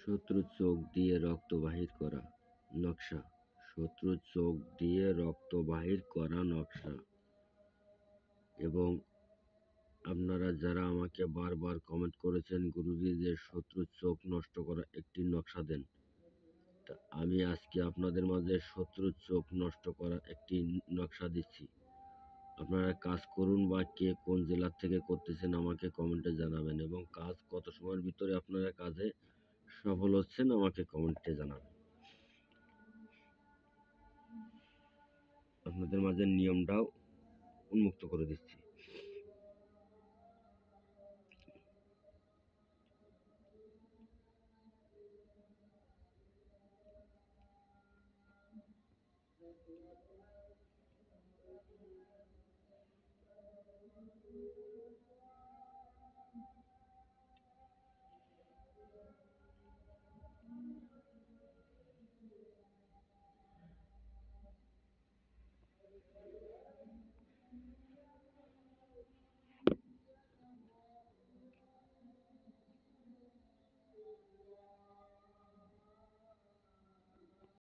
শত্রুর চোখ দিয়ে রক্ত বাহির করা নকশা। শত্রুর চোখ দিয়ে রক্ত বাহির করা নকশা। এবং আপনারা যারা আমাকে বারবার কমেন্ট করেছেন গুরুজি যে শত্রুর চোখ নষ্ট করা একটি নকশা দেন, তা আমি আজকে আপনাদের মাঝে শত্রুর চোখ নষ্ট করা একটি নকশা দিচ্ছি। আপনারা কাজ করুন বা কে কোন জেলার থেকে করতেছেন আমাকে কমেন্টে জানাবেন, এবং কাজ কত সময়ের ভিতরে আপনারা কাজে সফল হচ্ছেন আমাকে কমেন্টে জানাবেন। আপনাদের মাঝে নিয়মটাও উন্মুক্ত করে দিচ্ছি।